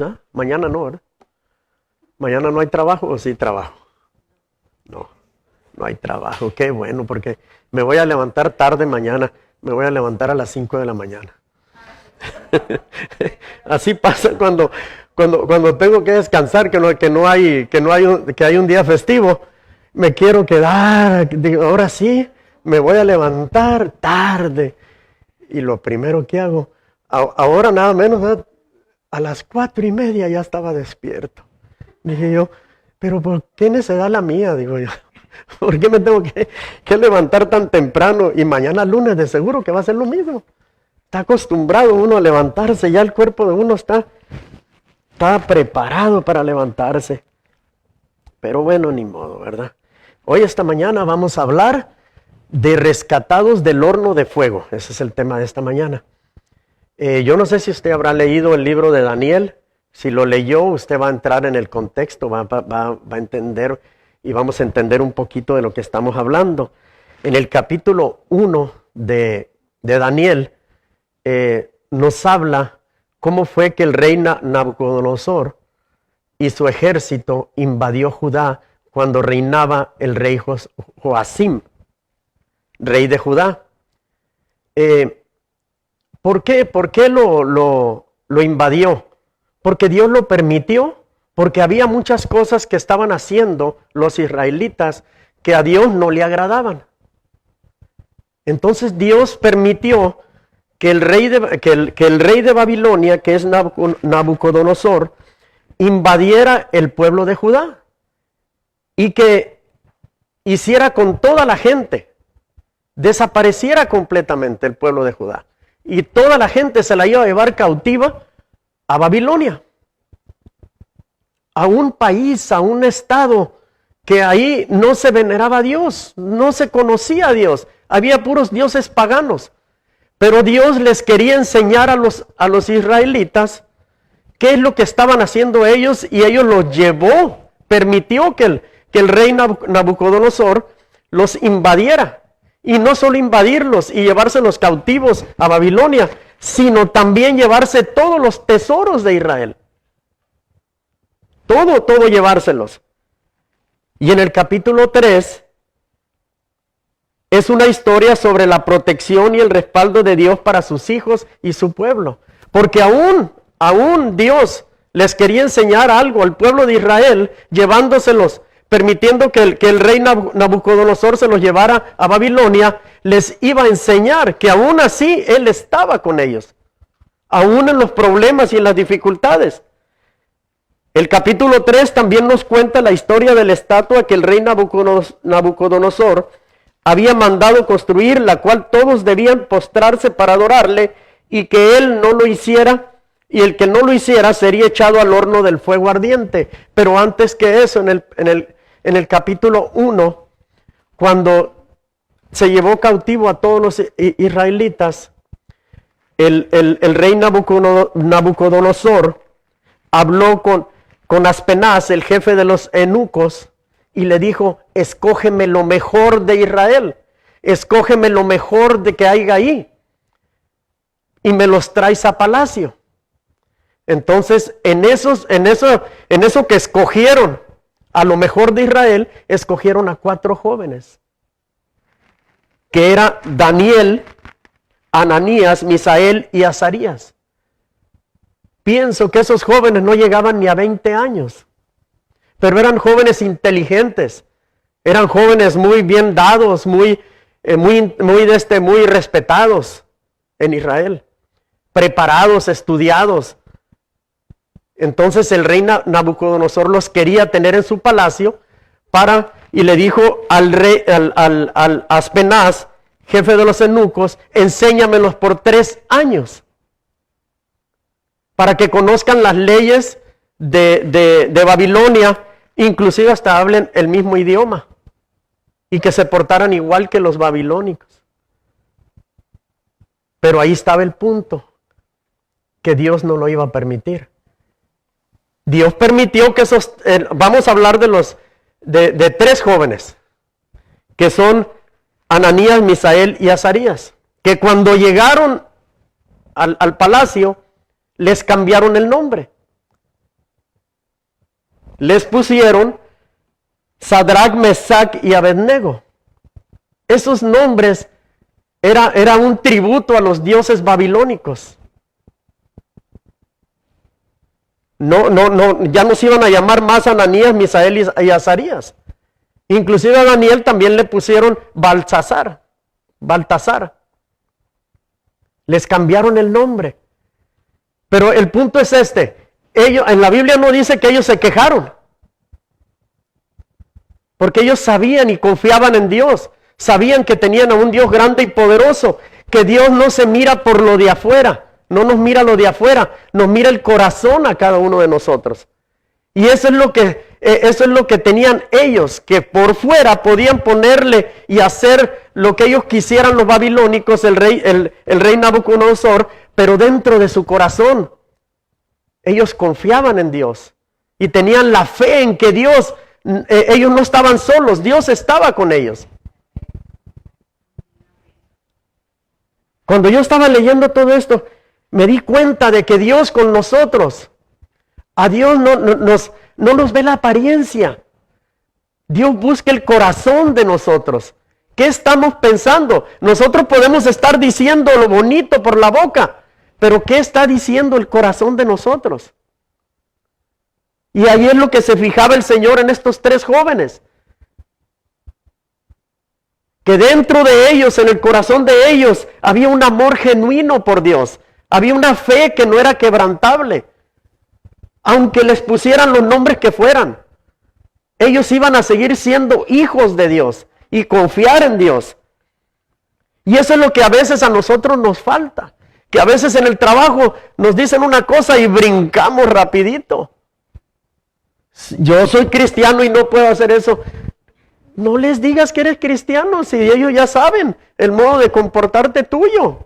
¿Ah? Mañana no, ¿verdad? Mañana no hay trabajo o sí trabajo. No, no hay trabajo. Qué bueno, porque me voy a levantar tarde mañana. Me voy a levantar a las 5 de la mañana. Así pasa cuando tengo que descansar, que hay un día festivo. Me quiero quedar. Digo, ahora sí, me voy a levantar tarde. Y lo primero que hago, ahora nada menos, ¿verdad? A las 4:30 ya estaba despierto. Dije yo, pero ¿por qué necesidad la mía? Digo yo, ¿por qué me tengo que levantar tan temprano? Y mañana lunes de seguro que va a ser lo mismo. Está acostumbrado uno a levantarse, ya el cuerpo de uno está preparado para levantarse. Pero bueno, ni modo, ¿verdad? Hoy, esta mañana, vamos a hablar de rescatados del horno de fuego. Ese es el tema de esta mañana. Yo no sé si usted habrá leído el libro de Daniel. Si lo leyó, usted va a entrar en el contexto, va a entender y vamos a entender un poquito de lo que estamos hablando. En el capítulo 1 de Daniel, nos habla cómo fue que el rey Nabucodonosor y su ejército invadió Judá cuando reinaba el rey Joacim, rey de Judá. ¿Por qué? ¿Por qué lo invadió? Porque Dios lo permitió, porque había muchas cosas que estaban haciendo los israelitas que a Dios no le agradaban. Entonces Dios permitió que el rey de Babilonia, que es Nabucodonosor, invadiera el pueblo de Judá y que hiciera con toda la gente, desapareciera completamente el pueblo de Judá. Y toda la gente se la iba a llevar cautiva a Babilonia, a un país, a un estado que ahí no se veneraba a Dios, no se conocía a Dios, había puros dioses paganos. Pero Dios les quería enseñar a los israelitas qué es lo que estaban haciendo ellos, y ellos los llevó, permitió que el rey Nabucodonosor los invadiera. Y no solo invadirlos y llevárselos cautivos a Babilonia, sino también llevarse todos los tesoros de Israel. Todo llevárselos. Y en el capítulo 3 es una historia sobre la protección y el respaldo de Dios para sus hijos y su pueblo. Porque aún Dios les quería enseñar algo al pueblo de Israel, llevándoselos, permitiendo que el rey Nabucodonosor se los llevara a Babilonia. Les iba a enseñar que aún así Él estaba con ellos, aún en los problemas y en las dificultades. El capítulo 3 también nos cuenta la historia de la estatua que el rey Nabucodonosor había mandado construir, la cual todos debían postrarse para adorarle, y que él no lo hiciera, y el que no lo hiciera sería echado al horno del fuego ardiente. Pero antes que eso, en el capítulo 1, cuando se llevó cautivo a todos los israelitas, el rey Nabucodonosor habló con Aspenaz, el jefe de los eunucos, y le dijo: escógeme lo mejor de Israel, escógeme lo mejor de que haya ahí, y me los traes a palacio. Entonces, en eso que escogieron a lo mejor de Israel, escogieron a 4 jóvenes, que era Daniel, Ananías, Misael y Azarías. Pienso que esos jóvenes no llegaban ni a 20 años, pero eran jóvenes inteligentes, eran jóvenes muy bien dados, muy respetados en Israel, preparados, estudiados. Entonces el rey Nabucodonosor los quería tener en su palacio y le dijo al Aspenaz, jefe de los eunucos: enséñamelos por 3 años, para que conozcan las leyes de Babilonia, inclusive hasta hablen el mismo idioma, y que se portaran igual que los babilónicos. Pero ahí estaba el punto, que Dios no lo iba a permitir. Dios permitió que vamos a hablar de 3 jóvenes, que son Ananías, Misael y Azarías, que cuando llegaron al palacio, les cambiaron el nombre. les pusieron Sadrac, Mesac y Abednego. Esos nombres era un tributo a los dioses babilónicos. Ya no se iban a llamar más Ananías, Misael y Azarías. Inclusive a Daniel también le pusieron Baltasar. Les cambiaron el nombre. Pero el punto es este. En la Biblia no dice que ellos se quejaron. Porque ellos sabían y confiaban en Dios. Sabían que tenían a un Dios grande y poderoso. Que Dios no se mira por lo de afuera. No nos mira lo de afuera. Nos mira el corazón a cada uno de nosotros. Y eso es lo que tenían ellos. Que por fuera podían ponerle y hacer lo que ellos quisieran los babilónicos, el rey Nabucodonosor. Pero dentro de su corazón, ellos confiaban en Dios. Y tenían la fe en que Dios... ellos no estaban solos, Dios estaba con ellos. Cuando yo estaba leyendo todo esto, me di cuenta de que Dios con nosotros, a Dios no nos ve la apariencia. Dios busca el corazón de nosotros. ¿Qué estamos pensando? Nosotros podemos estar diciendo lo bonito por la boca, pero ¿qué está diciendo el corazón de nosotros? Y ahí es lo que se fijaba el Señor en estos tres jóvenes. Que dentro de ellos, en el corazón de ellos, había un amor genuino por Dios. Había una fe que no era quebrantable. Aunque les pusieran los nombres que fueran, ellos iban a seguir siendo hijos de Dios y confiar en Dios. Y eso es lo que a veces a nosotros nos falta. Que a veces en el trabajo nos dicen una cosa y brincamos rapidito. Yo soy cristiano y no puedo hacer eso. No les digas que eres cristiano si ellos ya saben el modo de comportarte tuyo.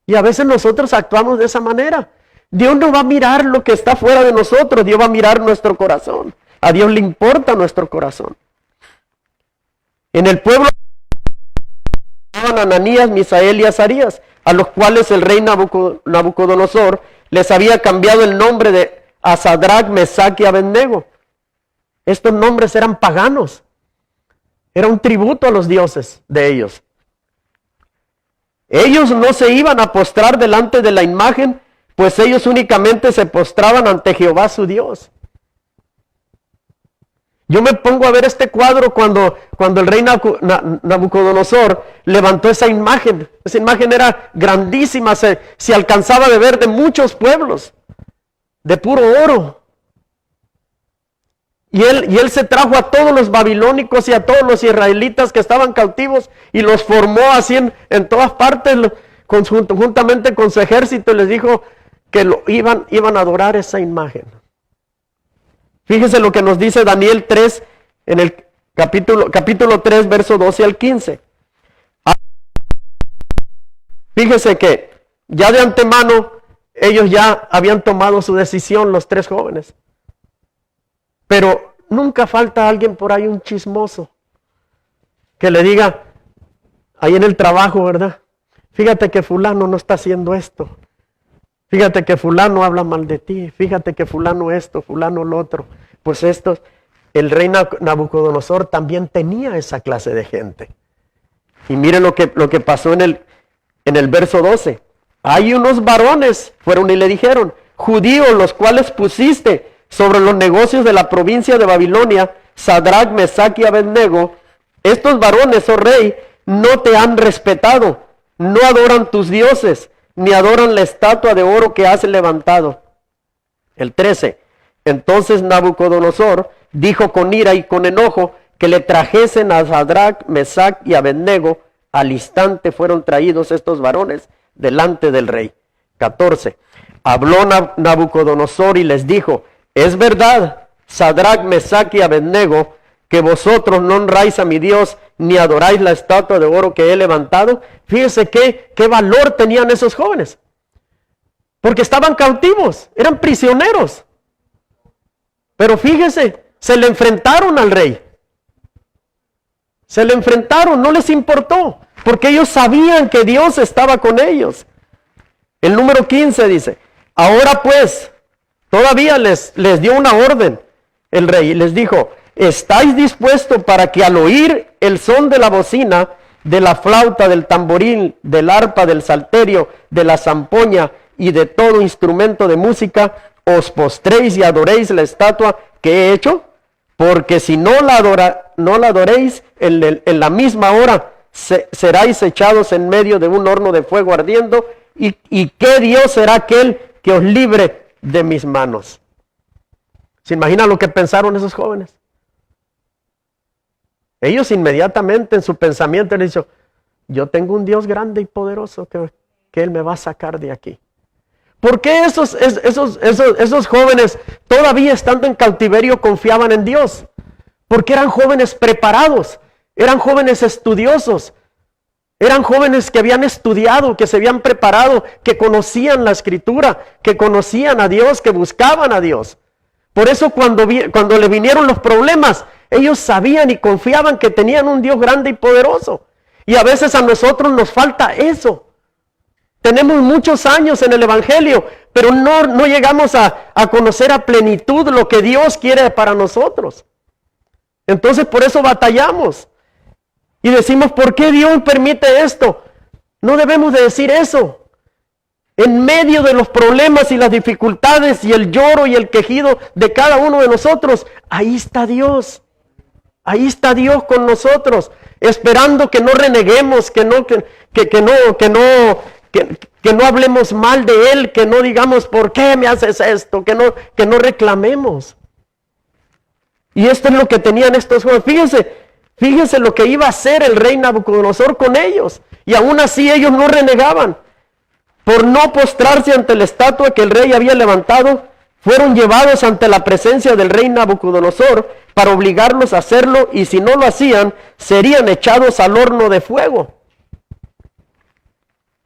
Y a veces nosotros actuamos de esa manera. Dios no va a mirar lo que está fuera de nosotros, Dios va a mirar nuestro corazón. A Dios le importa nuestro corazón. En el pueblo estaban Ananías, Misael y Azarías, a los cuales el rey Nabucodonosor les había cambiado el nombre de a Sadrac, Mesac y Abednego. Estos nombres eran paganos. Era un tributo a los dioses de ellos. Ellos no se iban a postrar delante de la imagen, pues ellos únicamente se postraban ante Jehová su Dios. Yo me pongo a ver este cuadro cuando el rey Nabucodonosor levantó esa imagen. Esa imagen era grandísima, se alcanzaba a ver de muchos pueblos. De puro oro. Y él se trajo a todos los babilónicos y a todos los israelitas que estaban cautivos y los formó así en todas partes, juntamente con su ejército, y les dijo que iban a adorar esa imagen. Fíjese lo que nos dice Daniel 3 en el capítulo 3, verso 12 al 15. Fíjese que ya de antemano ellos ya habían tomado su decisión, los tres jóvenes. Pero nunca falta alguien por ahí, un chismoso, que le diga, ahí en el trabajo, ¿verdad? Fíjate que fulano no está haciendo esto. Fíjate que fulano habla mal de ti. Fíjate que fulano esto, fulano lo otro. Pues el rey Nabucodonosor también tenía esa clase de gente. Y miren lo que pasó en el verso 12. Hay unos varones, fueron y le dijeron, judíos, los cuales pusiste sobre los negocios de la provincia de Babilonia, Sadrac, Mesac y Abednego. Estos varones, oh rey, no te han respetado, no adoran tus dioses, ni adoran la estatua de oro que has levantado. El 13. Entonces Nabucodonosor dijo con ira y con enojo que le trajesen a Sadrac, Mesac y Abednego. Al instante fueron traídos estos varones delante del rey. 14. Habló Nabucodonosor y les dijo, es verdad, Sadrac, Mesac y Abednego, que vosotros no honráis a mi Dios, ni adoráis la estatua de oro que he levantado. Fíjense qué valor tenían esos jóvenes. Porque estaban cautivos, eran prisioneros. Pero fíjense, se le enfrentaron al rey. Se le enfrentaron, no les importó, porque ellos sabían que Dios estaba con ellos. El número 15 dice, ahora pues, Todavía les dio una orden el rey y les dijo: ¿estáis dispuestos para que al oír el son de la bocina, de la flauta, del tamboril, del arpa, del salterio, de la zampoña y de todo instrumento de música, os postréis y adoréis la estatua que he hecho? Porque si no la adoréis, en la misma hora seráis echados en medio de un horno de fuego ardiendo. ¿Y qué Dios será aquel que os libre de mis manos? ¿Se imagina lo que pensaron esos jóvenes? Ellos inmediatamente en su pensamiento han dicho: yo tengo un Dios grande y poderoso que Él me va a sacar de aquí. ¿Por qué esos jóvenes, todavía estando en cautiverio, confiaban en Dios? Porque eran jóvenes preparados, eran jóvenes estudiosos, eran jóvenes que habían estudiado, que se habían preparado, que conocían la Escritura, que conocían a Dios, que buscaban a Dios. Por eso cuando le vinieron los problemas, ellos sabían y confiaban que tenían un Dios grande y poderoso. Y a veces a nosotros nos falta eso. Tenemos muchos años en el Evangelio, pero no llegamos a conocer a plenitud lo que Dios quiere para nosotros. Entonces por eso batallamos. Y decimos: ¿por qué Dios permite esto? No debemos de decir eso. En medio de los problemas y las dificultades y el lloro y el quejido de cada uno de nosotros, ahí está Dios. Ahí está Dios con nosotros, esperando que no reneguemos, que no hablemos mal de Él, que no digamos: ¿por qué me haces esto? Que no reclamemos. Y esto es lo que tenían estos jóvenes. Fíjense lo que iba a hacer el rey Nabucodonosor con ellos. Y aún así ellos no renegaban. Por no postrarse ante la estatua que el rey había levantado, fueron llevados ante la presencia del rey Nabucodonosor para obligarlos a hacerlo, y si no lo hacían, serían echados al horno de fuego.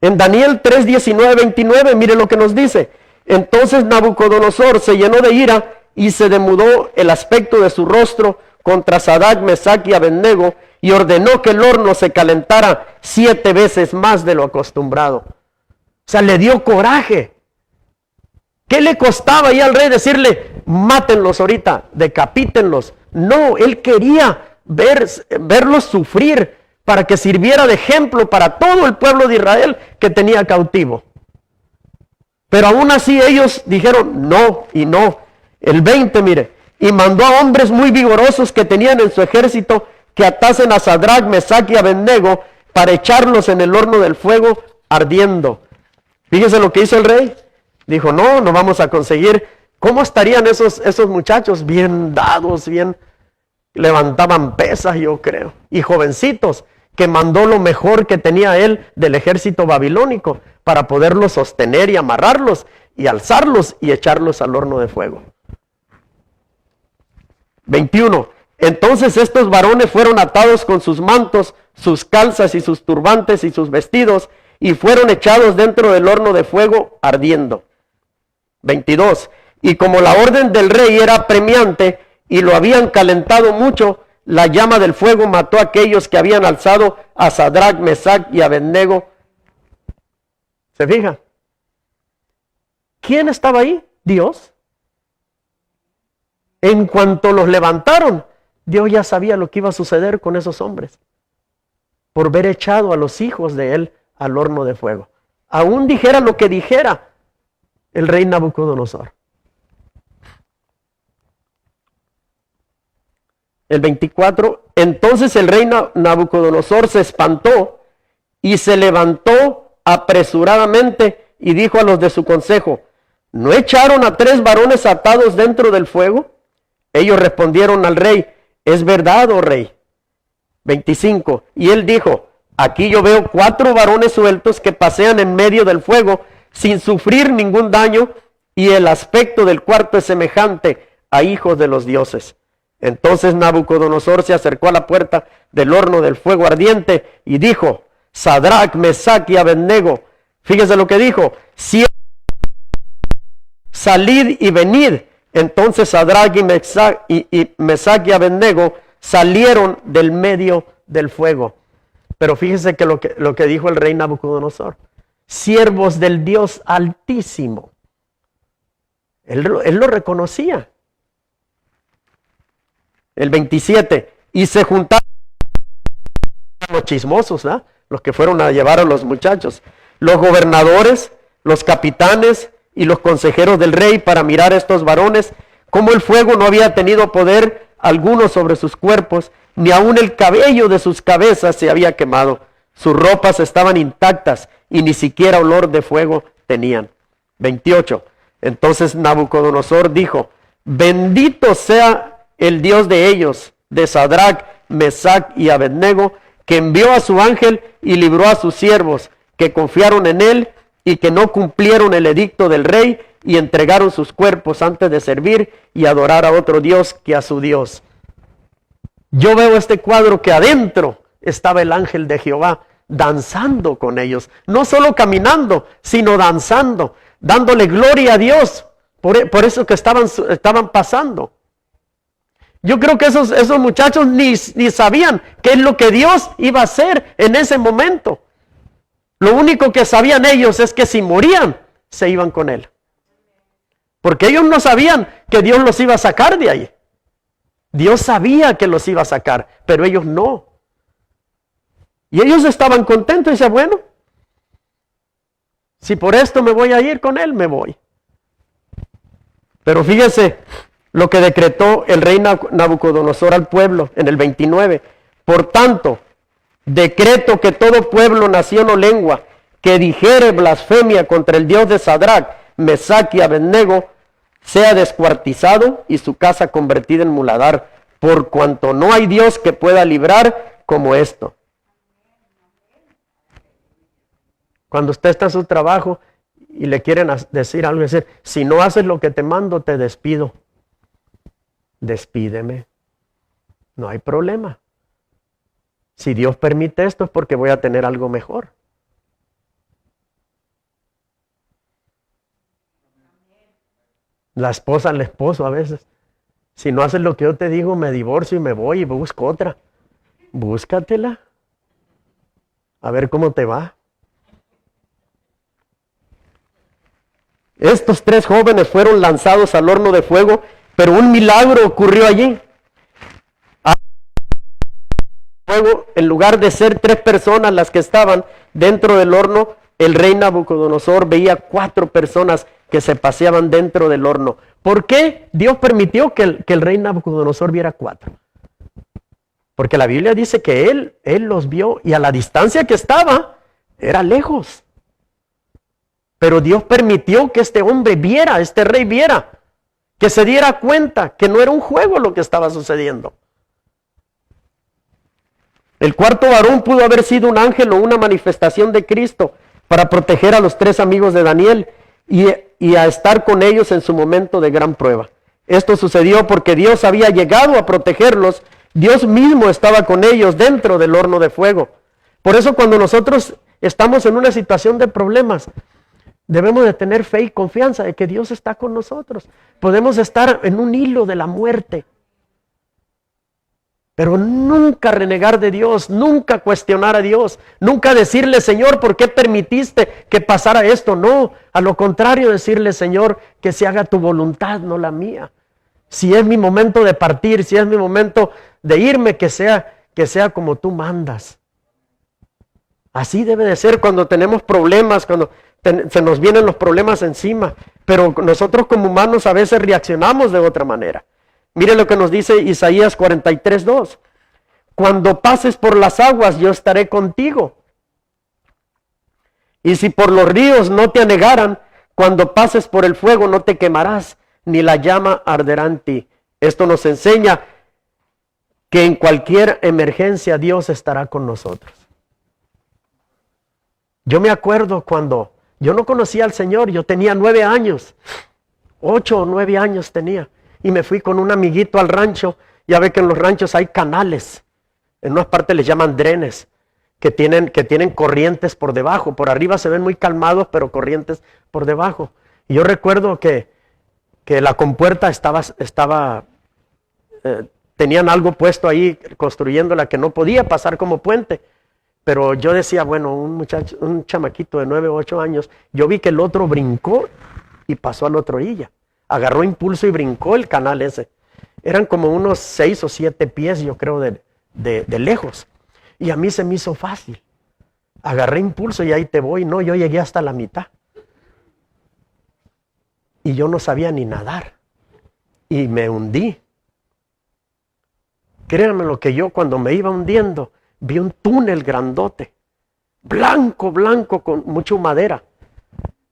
En Daniel 3, 19, 29, mire lo que nos dice: entonces Nabucodonosor se llenó de ira y se demudó el aspecto de su rostro contra Sadrach, Mesach y Abednego, y ordenó que el horno se calentara 7 veces más de lo acostumbrado. O sea, le dio coraje. ¿Qué le costaba ahí al rey decirle: mátenlos ahorita, decapítenlos? No, él quería verlos sufrir para que sirviera de ejemplo para todo el pueblo de Israel que tenía cautivo. Pero aún así ellos dijeron no y no. El 20, mire: y mandó a hombres muy vigorosos que tenían en su ejército que atasen a Sadrach, Mesach y Abednego para echarlos en el horno del fuego ardiendo. Fíjese lo que hizo el rey. Dijo: no vamos a conseguir. ¿Cómo estarían esos muchachos? Bien dados, bien, levantaban pesas, yo creo. Y jovencitos, que mandó lo mejor que tenía él del ejército babilónico para poderlos sostener y amarrarlos y alzarlos y echarlos al horno de fuego. 21. Entonces estos varones fueron atados con sus mantos, sus calzas y sus turbantes y sus vestidos, y fueron echados dentro del horno de fuego ardiendo. 22. Y como la orden del rey era apremiante y lo habían calentado mucho, la llama del fuego mató a aquellos que habían alzado a Sadrach, Mesach y Abednego. ¿Se fija? ¿Quién estaba ahí? Dios. En cuanto los levantaron, Dios ya sabía lo que iba a suceder con esos hombres, por haber echado a los hijos de él al horno de fuego. Aún dijera lo que dijera el rey Nabucodonosor. El 24, entonces el rey Nabucodonosor se espantó y se levantó apresuradamente y dijo a los de su consejo: ¿no echaron a 3 varones atados dentro del fuego? Ellos respondieron al rey: es verdad, oh rey. 25, y él dijo: aquí yo veo 4 varones sueltos que pasean en medio del fuego sin sufrir ningún daño, y el aspecto del cuarto es semejante a hijos de los dioses. Entonces Nabucodonosor se acercó a la puerta del horno del fuego ardiente y dijo: Sadrach, Mesach y Abednego. Fíjese lo que dijo: salid y venid. Entonces Sadrach y Mesach y Abednego salieron del medio del fuego. Pero fíjese que lo que dijo el rey Nabucodonosor: siervos del Dios Altísimo. Él lo reconocía. El 27, y se juntaron los chismosos, ¿verdad? Los que fueron a llevar a los muchachos, los gobernadores, los capitanes y los consejeros del rey para mirar a estos varones, como el fuego no había tenido poder alguno sobre sus cuerpos, ni aun el cabello de sus cabezas se había quemado. Sus ropas estaban intactas y ni siquiera olor de fuego tenían. 28. Entonces Nabucodonosor dijo: bendito sea el Dios de ellos, de Sadrach, Mesach y Abednego, que envió a su ángel y libró a sus siervos, que confiaron en él y que no cumplieron el edicto del rey y entregaron sus cuerpos antes de servir y adorar a otro Dios que a su Dios. Yo veo este cuadro que adentro estaba el ángel de Jehová danzando con ellos, no solo caminando, sino danzando, dándole gloria a Dios por eso que estaban pasando. Yo creo que esos muchachos ni sabían qué es lo que Dios iba a hacer en ese momento. Lo único que sabían ellos es que si morían, se iban con él. Porque ellos no sabían que Dios los iba a sacar de ahí. Dios sabía que los iba a sacar, pero ellos no. Y ellos estaban contentos y decían, bueno, si por esto me voy a ir con él, me voy. Pero fíjense lo que decretó el rey Nabucodonosor al pueblo en el 29. Por tanto, decreto que todo pueblo, nación o lengua que dijere blasfemia contra el Dios de Sadrach, Mesach y Abednego sea descuartizado y su casa convertida en muladar, por cuanto no hay Dios que pueda librar como esto. Cuando usted está en su trabajo y le quieren decir algo, decir, si no haces lo que te mando, te despido. Despídeme. No hay problema. Si Dios permite esto es porque voy a tener algo mejor. La esposa al esposo a veces. Si no haces lo que yo te digo, me divorcio y me voy y busco otra. Búscatela. A ver cómo te va. Estos 3 jóvenes fueron lanzados al horno de fuego, pero un milagro ocurrió allí. Fuego, en lugar de ser 3 personas las que estaban dentro del horno, el rey Nabucodonosor veía 4 personas que se paseaban dentro del horno. ¿Por qué Dios permitió que el rey Nabucodonosor viera 4? Porque la Biblia dice que él los vio y a la distancia que estaba, era lejos. Pero Dios permitió que este hombre viera, este rey viera, que se diera cuenta que no era un juego lo que estaba sucediendo. El cuarto varón pudo haber sido un ángel o una manifestación de Cristo para proteger a los 3 amigos de Daniel y a estar con ellos en su momento de gran prueba. Esto sucedió porque Dios había llegado a protegerlos. Dios mismo estaba con ellos dentro del horno de fuego. Por eso cuando nosotros estamos en una situación de problemas, debemos de tener fe y confianza de que Dios está con nosotros. Podemos estar en un hilo de la muerte, pero nunca renegar de Dios, nunca cuestionar a Dios, nunca decirle, Señor, ¿por qué permitiste que pasara esto? No, a lo contrario, decirle, Señor, que se haga tu voluntad, no la mía. Si es mi momento de partir, si es mi momento de irme, que sea como tú mandas. Así debe de ser cuando tenemos problemas, cuando se nos vienen los problemas encima, pero nosotros como humanos a veces reaccionamos de otra manera. Mire lo que nos dice Isaías 43:2. Cuando pases por las aguas, yo estaré contigo. Y si por los ríos no te anegaran, cuando pases por el fuego no te quemarás, ni la llama arderá en ti. Esto nos enseña que en cualquier emergencia Dios estará con nosotros. Yo me acuerdo cuando yo no conocía al Señor, yo tenía 9 años, 8 o 9 años tenía. Y me fui con un amiguito al rancho. Ya ve que en los ranchos hay canales. En unas partes les llaman drenes, que tienen corrientes por debajo. Por arriba se ven muy calmados, pero corrientes por debajo. Y yo recuerdo que la compuerta tenían algo puesto ahí, construyéndola, que no podía pasar como puente. Pero yo decía, bueno, un chamaquito de 9 o 8 años, yo vi que el otro brincó y pasó a la otra orilla. agarró impulso y brincó el canal ese. Eran como unos 6 o 7 pies, yo creo, de lejos. Y a mí se me hizo fácil. Agarré impulso y ahí te voy. No, yo llegué hasta la mitad. Y yo no sabía ni nadar. Y me hundí. Créanme lo que yo cuando me iba hundiendo, vi un túnel grandote. Blanco, blanco, con mucha madera.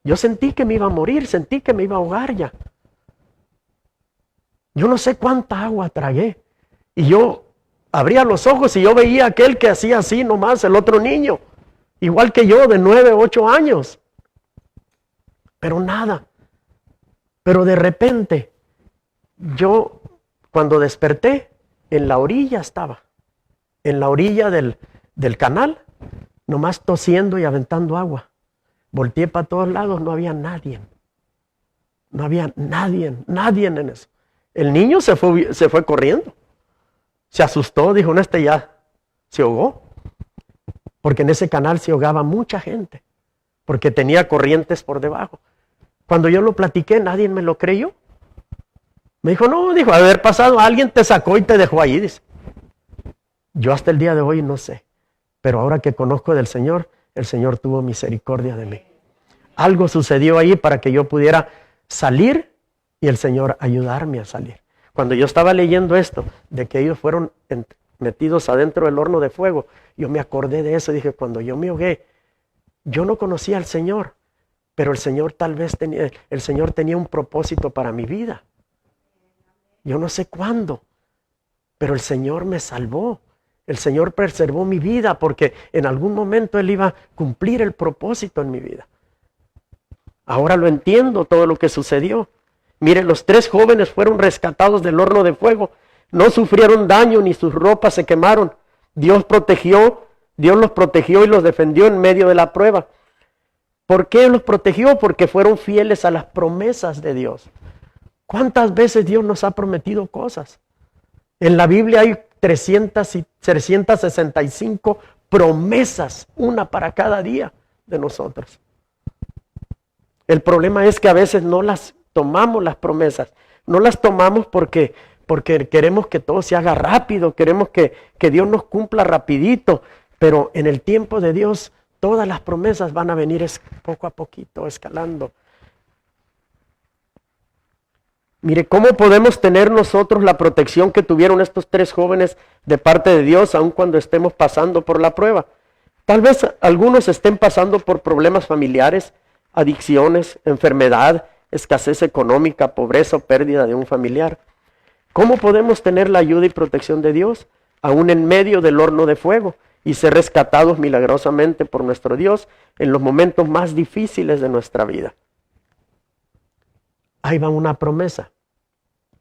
Yo sentí que me iba a morir, sentí que me iba a ahogar ya. Yo no sé cuánta agua tragué. Y yo abría los ojos y yo veía a aquel que hacía así nomás, el otro niño. Igual que yo, de 9, 8 años. Pero nada. Pero de repente, yo cuando desperté, en la orilla estaba. En la orilla del canal, nomás tosiendo y aventando agua. Volteé para todos lados, no había nadie. No había nadie en eso. El niño se fue corriendo. Se asustó, dijo, no, este ya se ahogó. Porque en ese canal se ahogaba mucha gente. Porque tenía corrientes por debajo. Cuando yo lo platiqué, nadie me lo creyó. Me dijo, no, dijo, haber pasado, alguien te sacó y te dejó ahí, dice. Yo hasta el día de hoy no sé. Pero ahora que conozco del Señor, el Señor tuvo misericordia de mí. Algo sucedió ahí para que yo pudiera salir y el Señor ayudarme a salir. Cuando yo estaba leyendo esto, de que ellos fueron metidos adentro del horno de fuego, yo me acordé de eso y dije, cuando yo me ahogué, yo no conocía al Señor, pero el Señor tenía un propósito para mi vida. Yo no sé cuándo, pero el Señor me salvó. El Señor preservó mi vida porque en algún momento Él iba a cumplir el propósito en mi vida. Ahora lo entiendo todo lo que sucedió. Miren, los 3 jóvenes fueron rescatados del horno de fuego. No sufrieron daño ni sus ropas se quemaron. Dios los protegió y los defendió en medio de la prueba. ¿Por qué los protegió? Porque fueron fieles a las promesas de Dios. ¿Cuántas veces Dios nos ha prometido cosas? En la Biblia hay 365 promesas, una para cada día de nosotros. El problema es que a veces no las tomamos las promesas, no las tomamos porque queremos que todo se haga rápido, queremos que Dios nos cumpla rapidito, pero en el tiempo de Dios todas las promesas van a venir poco a poquito, escalando. Mire, ¿cómo podemos tener nosotros la protección que tuvieron estos 3 jóvenes de parte de Dios, aun cuando estemos pasando por la prueba? Tal vez algunos estén pasando por problemas familiares, adicciones, enfermedad, escasez económica, pobreza o pérdida de un familiar. ¿Cómo podemos tener la ayuda y protección de Dios, aún en medio del horno de fuego, y ser rescatados milagrosamente por nuestro Dios en los momentos más difíciles de nuestra vida? Ahí va una promesa.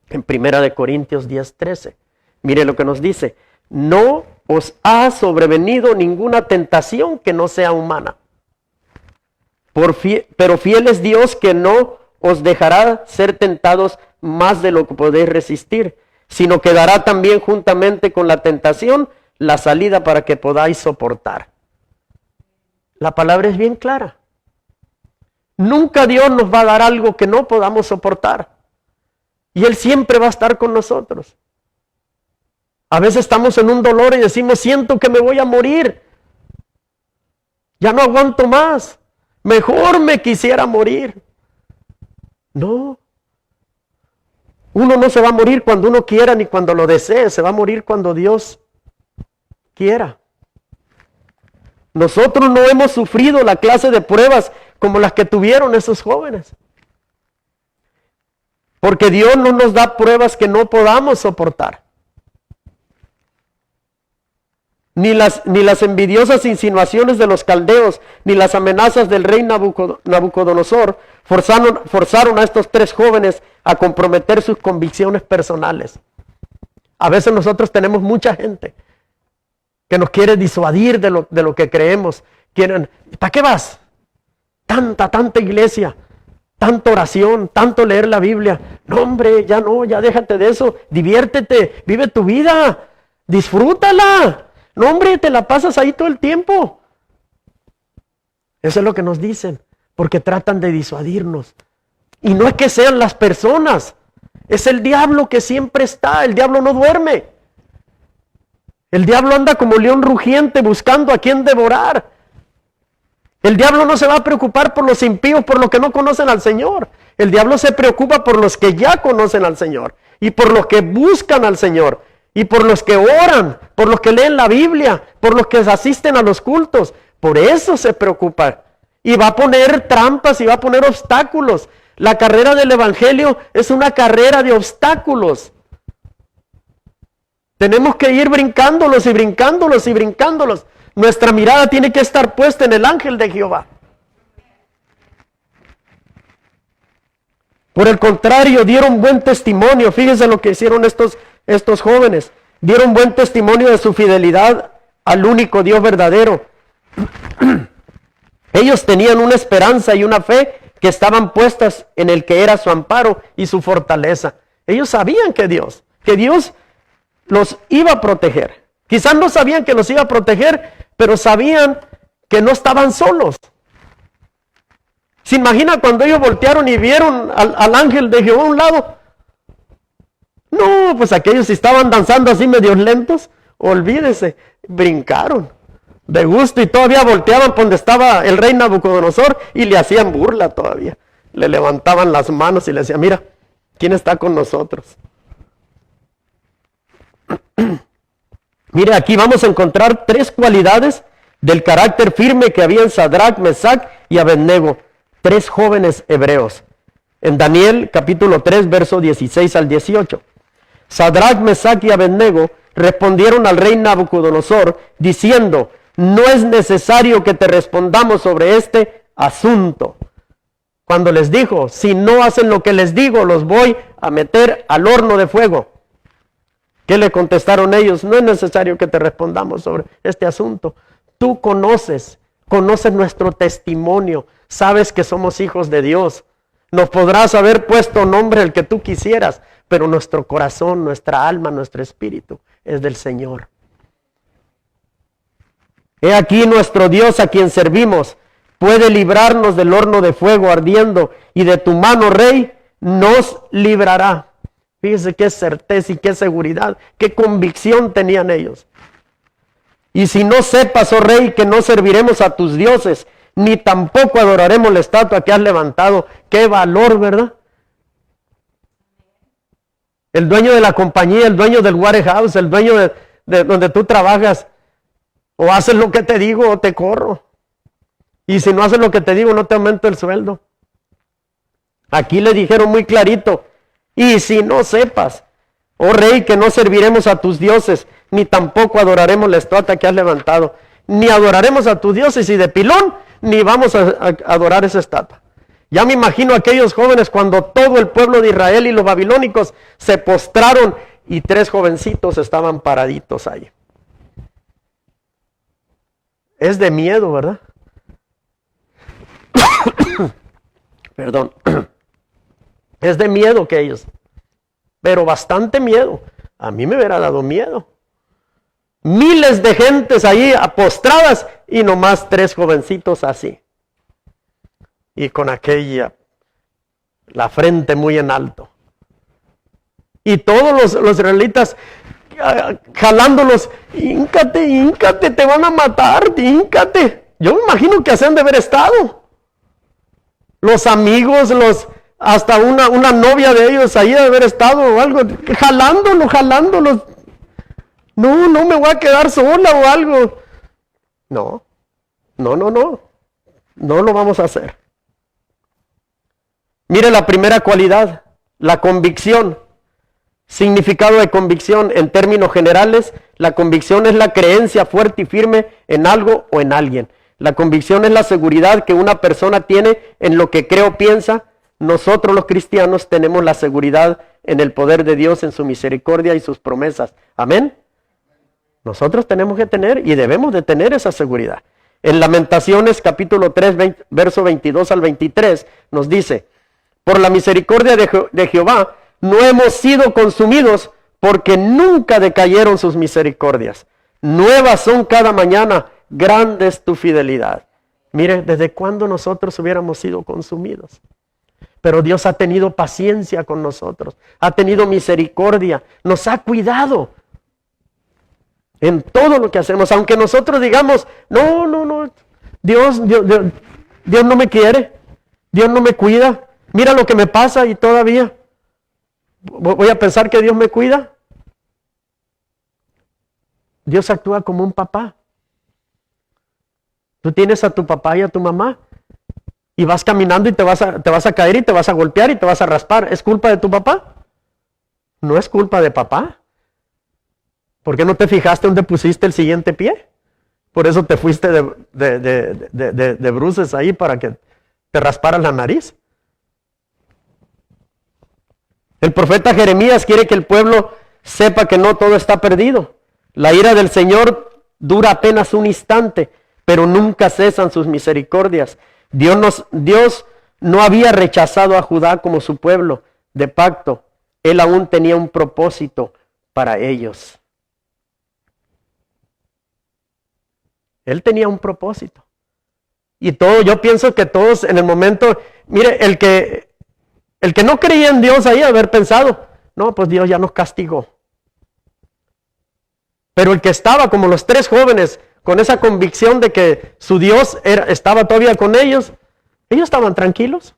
En 1 Corintios 10:13. Mire lo que nos dice. No os ha sobrevenido ninguna tentación que no sea humana. Pero fiel es Dios que no os dejará ser tentados más de lo que podéis resistir, sino que dará también juntamente con la tentación la salida para que podáis soportar. La palabra es bien clara. Nunca Dios nos va a dar algo que no podamos soportar. Y Él siempre va a estar con nosotros. A veces estamos en un dolor y decimos, siento que me voy a morir. Ya no aguanto más. Mejor me quisiera morir. No. Uno no se va a morir cuando uno quiera ni cuando lo desee. Se va a morir cuando Dios quiera. Nosotros no hemos sufrido la clase de pruebas como las que tuvieron esos jóvenes. Porque Dios no nos da pruebas que no podamos soportar. Ni las envidiosas insinuaciones de los caldeos, ni las amenazas del rey Nabucodonosor forzaron a estos 3 jóvenes a comprometer sus convicciones personales. A veces nosotros tenemos mucha gente que nos quiere disuadir de lo que creemos. ¿Para qué vas? Tanta iglesia, tanta oración, tanto leer la Biblia. No, hombre, ya déjate de eso. Diviértete, vive tu vida, disfrútala. No, hombre, te la pasas ahí todo el tiempo. Eso es lo que nos dicen, porque tratan de disuadirnos. Y no es que sean las personas, es el diablo que siempre está. El diablo no duerme. El diablo anda como león rugiente buscando a quien devorar. El diablo no se va a preocupar por los impíos, por los que no conocen al Señor. El diablo se preocupa por los que ya conocen al Señor y por los que buscan al Señor y por los que oran, por los que leen la Biblia, por los que asisten a los cultos. Por eso se preocupa y va a poner trampas y va a poner obstáculos. La carrera del evangelio es una carrera de obstáculos. Tenemos que ir brincándolos y brincándolos y brincándolos. Nuestra mirada tiene que estar puesta en el ángel de Jehová. Por el contrario, dieron buen testimonio. Fíjense lo que hicieron estos jóvenes. Dieron buen testimonio de su fidelidad al único Dios verdadero. Ellos tenían una esperanza y una fe que estaban puestas en el que era su amparo y su fortaleza. Ellos sabían que Dios los iba a proteger. Quizás no sabían que los iba a proteger, pero sabían que no estaban solos. ¿Se imagina cuando ellos voltearon y vieron al ángel de Jehová a un lado? No, pues aquellos si estaban danzando así medios lentos, olvídese, brincaron de gusto y todavía volteaban por donde estaba el rey Nabucodonosor y le hacían burla todavía. Le levantaban las manos y le decían, mira, ¿quién está con nosotros? Mire, aquí vamos a encontrar 3 cualidades del carácter firme que había en Sadrach, Mesach y Abednego, 3 jóvenes hebreos. En Daniel capítulo 3, verso 16 al 18. Sadrach, Mesach y Abednego respondieron al rey Nabucodonosor diciendo, no es necesario que te respondamos sobre este asunto. Cuando les dijo, si no hacen lo que les digo, los voy a meter al horno de fuego. ¿Qué le contestaron ellos? No es necesario que te respondamos sobre este asunto. Tú conoces nuestro testimonio, sabes que somos hijos de Dios. Nos podrás haber puesto nombre el que tú quisieras, pero nuestro corazón, nuestra alma, nuestro espíritu es del Señor. He aquí nuestro Dios a quien servimos puede librarnos del horno de fuego ardiendo y de tu mano, rey, nos librará. Fíjense qué certeza y qué seguridad, qué convicción tenían ellos. Y si no sepas, oh rey, que no serviremos a tus dioses, ni tampoco adoraremos la estatua que has levantado. Qué valor, ¿verdad? El dueño de la compañía, el dueño del warehouse, el dueño de donde tú trabajas, o haces lo que te digo o te corro. Y si no haces lo que te digo, no te aumento el sueldo. Aquí le dijeron muy clarito, y si no sepas, oh rey, que no serviremos a tus dioses, ni tampoco adoraremos la estatua que has levantado, ni adoraremos a tus dioses y de pilón, ni vamos a adorar esa estatua. Ya me imagino a aquellos jóvenes cuando todo el pueblo de Israel y los babilónicos se postraron y 3 jovencitos estaban paraditos ahí. Es de miedo, ¿verdad? Perdón. Es de miedo que ellos, pero bastante miedo. A mí me hubiera dado miedo. Miles de gentes ahí postradas y nomás 3 jovencitos así. Y con la frente muy en alto. Y todos los israelitas jalándolos, híncate, te van a matar, híncate. Yo me imagino que así han de haber estado. Los amigos, hasta una novia de ellos ahí de haber estado o algo, jalándolos. No me voy a quedar sola o algo. No lo vamos a hacer. Mire la primera cualidad, la convicción. Significado de convicción en términos generales, la convicción es la creencia fuerte y firme en algo o en alguien. La convicción es la seguridad que una persona tiene en lo que cree o piensa. Nosotros los cristianos tenemos la seguridad en el poder de Dios, en su misericordia y sus promesas. Amén. Nosotros tenemos que tener y debemos de tener esa seguridad. En Lamentaciones capítulo 3, verso 22 al 23 nos dice, por la misericordia de Jehová no hemos sido consumidos porque nunca decayeron sus misericordias. Nuevas son cada mañana, grande es tu fidelidad. Mire, ¿desde cuándo nosotros hubiéramos sido consumidos? Pero Dios ha tenido paciencia con nosotros, ha tenido misericordia, nos ha cuidado en todo lo que hacemos. Aunque nosotros digamos, no, Dios no me quiere, Dios no me cuida, mira lo que me pasa y todavía voy a pensar que Dios me cuida. Dios actúa como un papá. Tú tienes a tu papá y a tu mamá y vas caminando y te vas a caer y te vas a golpear y te vas a raspar. ¿Es culpa de tu papá? No es culpa de papá. ¿Por qué no te fijaste dónde pusiste el siguiente pie? Por eso te fuiste de bruces ahí para que te rasparas la nariz. El profeta Jeremías quiere que el pueblo sepa que no todo está perdido. La ira del Señor dura apenas un instante, pero nunca cesan sus misericordias. Dios no había rechazado a Judá como su pueblo de pacto. Él aún tenía un propósito para ellos. Él tenía un propósito. Y yo pienso que todos en el momento, mire, el que no creía en Dios ahí haber pensado, no, pues Dios ya nos castigó. Pero el que estaba como los tres jóvenes con esa convicción de que su Dios estaba todavía con ellos estaban tranquilos.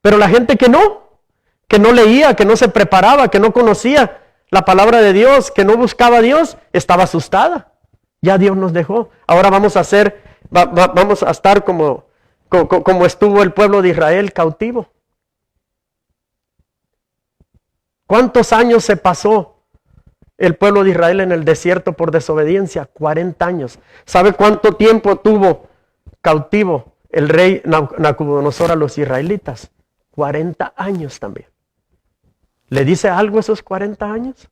Pero la gente que no leía, que no se preparaba, que no conocía la palabra de Dios, que no buscaba a Dios, estaba asustada. Ya Dios nos dejó. Ahora vamos a estar como estuvo el pueblo de Israel cautivo. ¿Cuántos años se pasó el pueblo de Israel en el desierto por desobediencia? 40 años. ¿Sabe cuánto tiempo tuvo cautivo el rey Nabucodonosor a los israelitas? 40 años también. ¿Le dice algo esos 40 años?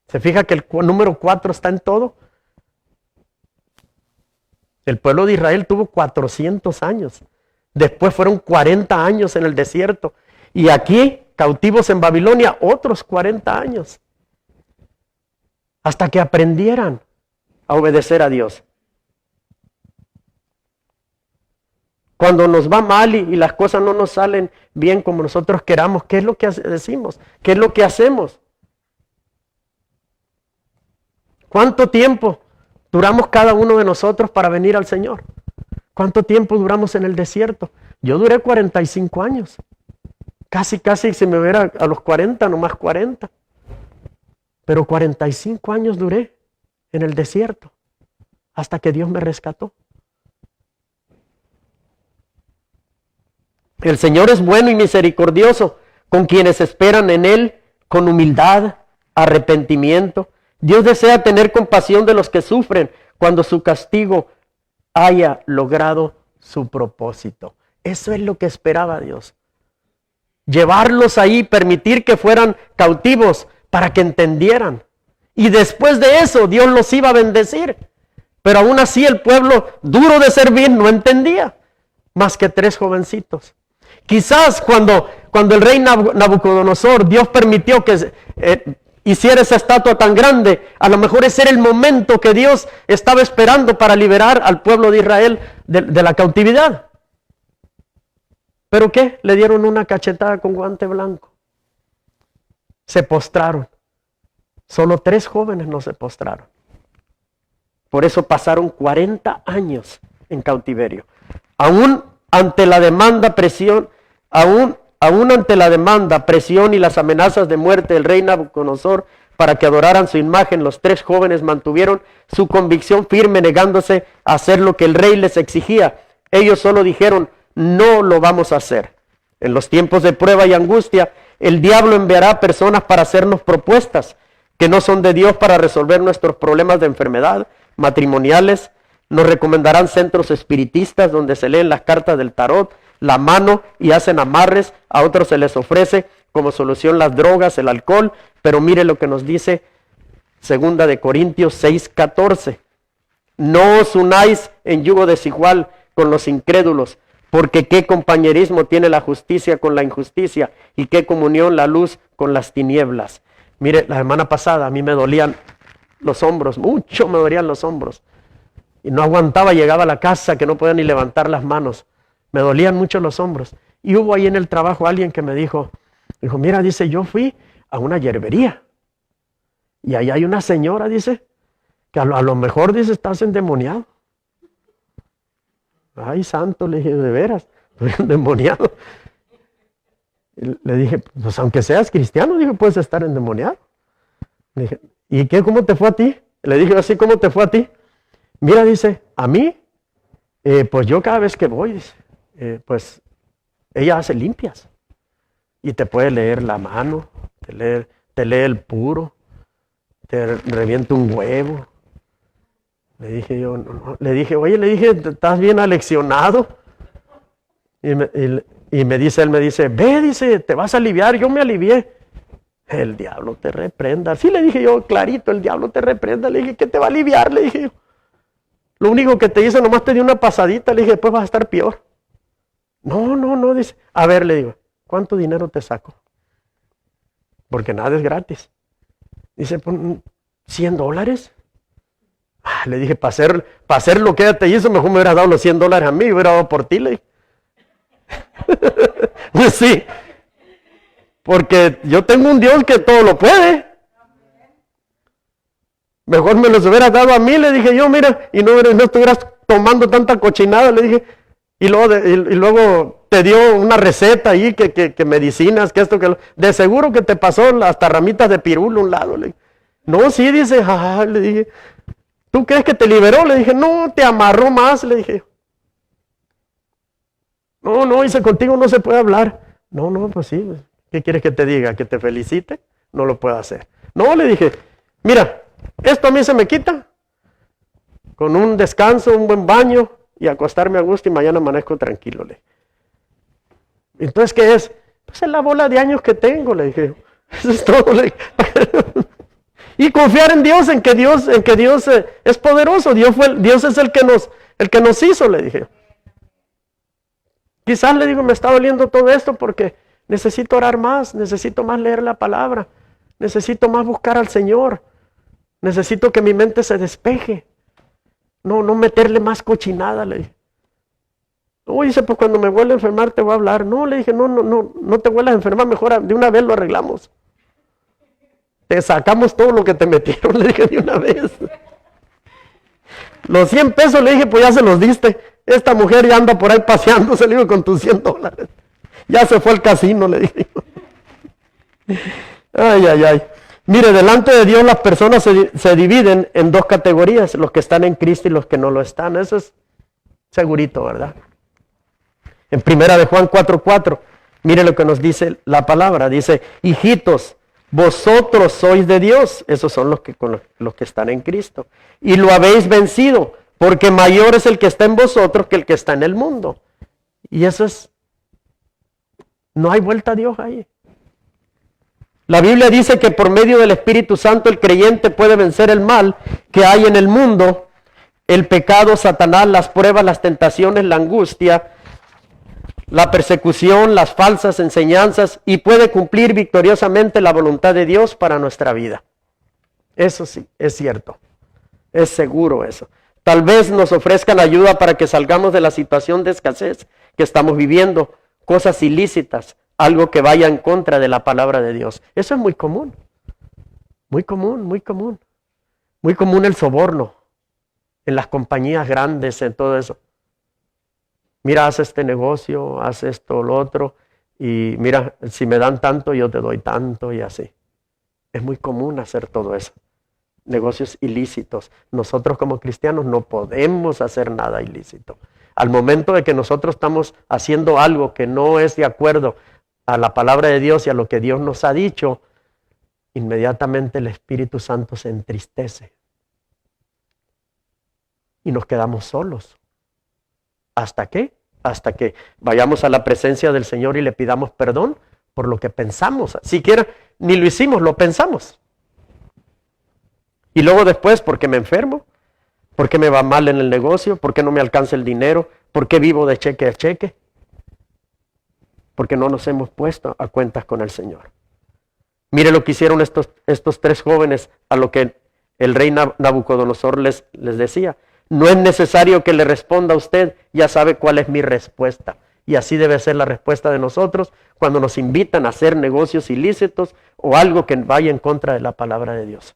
¿Se fija que el número 4 está en todo? El pueblo de Israel tuvo 400 años. Después fueron 40 años en el desierto. Y aquí, cautivos en Babilonia, otros 40 años. Hasta que aprendieran a obedecer a Dios. Cuando nos va mal y las cosas no nos salen bien como nosotros queramos, ¿qué es lo que decimos? ¿Qué es lo que hacemos? ¿Cuánto tiempo duramos cada uno de nosotros para venir al Señor? ¿Cuánto tiempo duramos en el desierto? Yo duré 45 años. Casi se me hubiera a los 40, nomás 40. Pero 45 años duré en el desierto hasta que Dios me rescató. El Señor es bueno y misericordioso con quienes esperan en Él con humildad, arrepentimiento. Dios desea tener compasión de los que sufren cuando su castigo haya logrado su propósito. Eso es lo que esperaba Dios. Llevarlos ahí, permitir que fueran cautivos para que entendieran. Y después de eso Dios los iba a bendecir. Pero aún así el pueblo duro de servir no entendía. Más que 3 jovencitos. Quizás cuando el rey Nabucodonosor, Dios permitió que hiciera esa estatua tan grande, a lo mejor ese era el momento que Dios estaba esperando para liberar al pueblo de Israel de la cautividad. ¿Pero qué? Le dieron una cachetada con guante blanco. Se postraron. Solo 3 jóvenes no se postraron. Por eso pasaron 40 años en cautiverio. Aún ante la demanda, presión y las amenazas de muerte del rey Nabucodonosor para que adoraran su imagen, los 3 jóvenes mantuvieron su convicción firme, negándose a hacer lo que el rey les exigía. Ellos solo dijeron, no lo vamos a hacer. En los tiempos de prueba y angustia, el diablo enviará personas para hacernos propuestas que no son de Dios para resolver nuestros problemas de enfermedad, matrimoniales. Nos recomendarán centros espiritistas donde se leen las cartas del tarot, la mano y hacen amarres. A otros se les ofrece como solución las drogas, el alcohol. Pero mire lo que nos dice 2 de Corintios 6:14. No os unáis en yugo desigual con los incrédulos, porque qué compañerismo tiene la justicia con la injusticia y qué comunión la luz con las tinieblas. Mire, la semana pasada a mí me dolían los hombros, mucho me dolían los hombros. Y no aguantaba, llegaba a la casa que no podía ni levantar las manos. Me dolían mucho los hombros. Y hubo ahí en el trabajo alguien que me dijo, mira, dice, yo fui a una hierbería. Y ahí hay una señora, dice, que a lo mejor, dice, estás endemoniado. Ay, santo, le dije, de veras, estoy endemoniado. Y le dije, pues aunque seas cristiano, dije, puedes estar endemoniado. Le dije, ¿y qué? ¿Cómo te fue a ti? Le dije así, ¿cómo te fue a ti? Mira, dice, a mí, pues yo cada vez que voy, dice, pues ella hace limpias. Y te puede leer la mano, te lee el puro, te revienta un huevo. Le dije yo, no. Le dije, oye, ¿estás bien aleccionado? Y me dice, él me dice, ve, dice, te vas a aliviar. Yo me alivié. El diablo te reprenda. Sí, le dije yo, clarito, el diablo te reprenda. Le dije, ¿qué te va a aliviar? Le dije yo. Lo único que te hizo, nomás te dio una pasadita. Le dije, después vas a estar peor. No, dice. A ver, le digo, ¿cuánto dinero te saco? Porque nada es gratis. Dice, $100. Le dije, para hacer lo que ella te hizo, mejor me hubieras dado los $100 a mí, hubiera dado por ti, le dije. Pues sí, porque yo tengo un Dios que todo lo puede. Mejor me los hubieras dado a mí, le dije yo, mira, y no estuvieras tomando tanta cochinada, le dije. Y luego te dio una receta ahí, que medicinas, que esto, que lo. De seguro que te pasó hasta ramitas de pirulo a un lado, le dije. No, sí, dice, le dije. ¿Tú crees que te liberó? Le dije, no, te amarró más, le dije. No, dice, contigo no se puede hablar. No, pues sí, ¿qué quieres que te diga? ¿Que te felicite? No lo puedo hacer. No, le dije, mira, esto a mí se me quita con un descanso, un buen baño y acostarme a gusto y mañana amanezco tranquilo, le dije. Entonces, ¿qué es? Pues es la bola de años que tengo, le dije. Eso es todo, le dije. Y confiar en Dios, en que Dios es poderoso. Dios es el que nos hizo, le dije. Quizás le digo, me está doliendo todo esto porque necesito orar más, necesito más leer la palabra, necesito más buscar al Señor, necesito que mi mente se despeje. No meterle más cochinada, le dije. No, dice, pues cuando me vuelva a enfermar te voy a hablar. No, le dije, no te vuelvas a enfermar, mejor de una vez lo arreglamos. Te sacamos todo lo que te metieron, le dije de una vez. Los $100, le dije, pues ya se los diste. Esta mujer ya anda por ahí paseándose, le digo, con tus $100. Ya se fue al casino, le dije. Ay. Mire, delante de Dios las personas se dividen en dos categorías, los que están en Cristo y los que no lo están. Eso es segurito, ¿verdad? En primera de Juan 4:4, mire lo que nos dice la palabra. Dice, hijitos, vosotros sois de Dios. Esos son los que están en Cristo. Y lo habéis vencido, porque mayor es el que está en vosotros que el que está en el mundo. Y eso es, no hay vuelta a Dios ahí. La Biblia dice que por medio del Espíritu Santo el creyente puede vencer el mal que hay en el mundo, el pecado, Satanás, las pruebas, las tentaciones, la angustia, la persecución, las falsas enseñanzas, y puede cumplir victoriosamente la voluntad de Dios para nuestra vida. Eso sí, es cierto. Es seguro eso. Tal vez nos ofrezcan ayuda para que salgamos de la situación de escasez que estamos viviendo, cosas ilícitas, algo que vaya en contra de la palabra de Dios. Eso es muy común. Muy común. Muy común el soborno en las compañías grandes, en todo eso. Mira, haz este negocio, haz esto, lo otro, y mira, si me dan tanto, yo te doy tanto, y así. Es muy común hacer todo eso. Negocios ilícitos. Nosotros como cristianos no podemos hacer nada ilícito. Al momento de que nosotros estamos haciendo algo que no es de acuerdo a la palabra de Dios y a lo que Dios nos ha dicho, inmediatamente el Espíritu Santo se entristece. Y nos quedamos solos. ¿Hasta qué? Hasta que vayamos a la presencia del Señor y le pidamos perdón por lo que pensamos. Siquiera ni lo hicimos, lo pensamos. Y luego después, ¿por qué me enfermo? ¿Por qué me va mal en el negocio? ¿Por qué no me alcanza el dinero? ¿Por qué vivo de cheque a cheque? Porque no nos hemos puesto a cuentas con el Señor. Mire lo que hicieron estos tres jóvenes a lo que el rey Nabucodonosor les decía. No es necesario que le responda a usted, ya sabe cuál es mi respuesta. Y así debe ser la respuesta de nosotros cuando nos invitan a hacer negocios ilícitos o algo que vaya en contra de la palabra de Dios.